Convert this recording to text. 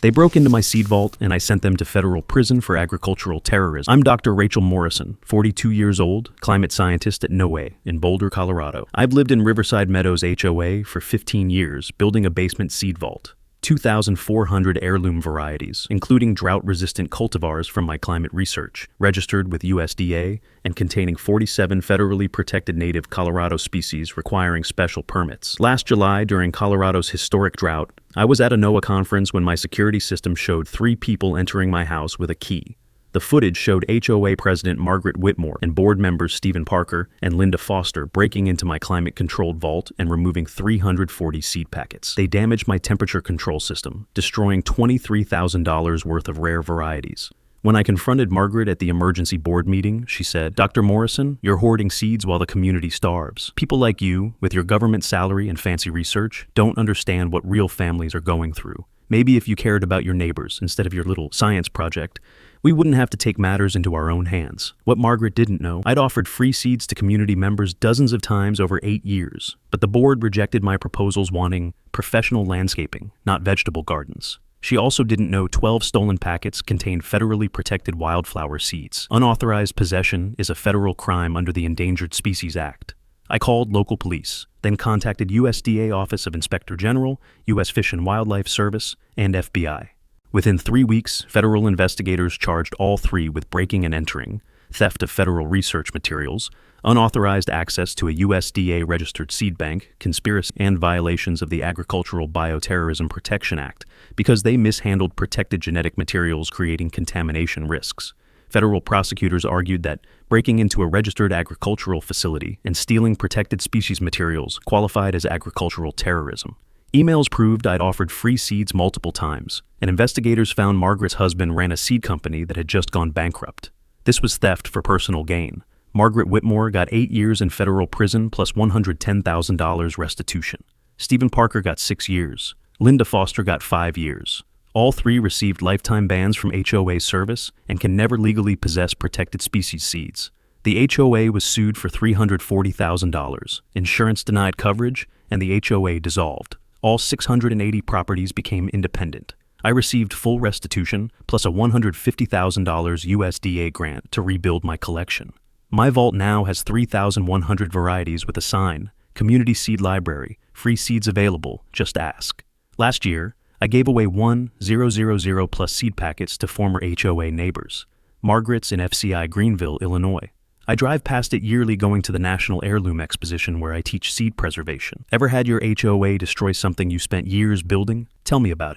They broke into my seed vault, and I sent them to federal prison for agricultural terrorism. I'm Dr. Rachel Morrison, 42 years old, climate scientist at HOA in Boulder, Colorado. I've lived in Riverside Meadows HOA for 15 years, building a basement seed vault. 2,400 heirloom varieties, including drought-resistant cultivars from my climate research, registered with USDA and containing 47 federally protected native Colorado species requiring special permits. Last July, during Colorado's historic drought, I was at a NOAA conference when my security system showed 3 people entering my house with a key. The footage showed HOA President Margaret Whitmore and board members Stephen Parker and Linda Foster breaking into my climate-controlled vault and removing 340 seed packets. They damaged my temperature control system, destroying $23,000 worth of rare varieties. When I confronted Margaret at the emergency board meeting, she said, "Dr. Morrison, you're hoarding seeds while the community starves. People like you, with your government salary and fancy research, don't understand what real families are going through. Maybe if you cared about your neighbors instead of your little science project, we wouldn't have to take matters into our own hands." What Margaret didn't know, I'd offered free seeds to community members dozens of times over 8 years, but the board rejected my proposals wanting professional landscaping, not vegetable gardens. She also didn't know 12 stolen packets contained federally protected wildflower seeds. Unauthorized possession is a federal crime under the Endangered Species Act. I called local police, then contacted USDA Office of Inspector General, U.S. Fish and Wildlife Service, and FBI. Within 3 weeks, federal investigators charged all 3 with breaking and entering, theft of federal research materials, unauthorized access to a USDA-registered seed bank, conspiracy, and violations of the Agricultural Bioterrorism Protection Act because they mishandled protected genetic materials, creating contamination risks. Federal prosecutors argued that breaking into a registered agricultural facility and stealing protected species materials qualified as agricultural terrorism. Emails proved I'd offered free seeds multiple times, and investigators found Margaret's husband ran a seed company that had just gone bankrupt. This was theft for personal gain. Margaret Whitmore got 8 years in federal prison plus $110,000 restitution. Stephen Parker got 6 years. Linda Foster got 5 years. All 3 received lifetime bans from HOA service and can never legally possess protected species seeds. The HOA was sued for $340,000. Insurance denied coverage, and the HOA dissolved. All 680 properties became independent. I received full restitution plus a $150,000 USDA grant to rebuild my collection. My vault now has 3,100 varieties with a sign, Community Seed Library, free seeds available, just ask. Last year, I gave away 1,000 plus seed packets to former HOA neighbors. Margaret's in FCI Greenville, Illinois. I drive past it yearly going to the National Heirloom Exposition where I teach seed preservation. Ever had your HOA destroy something you spent years building? Tell me about it.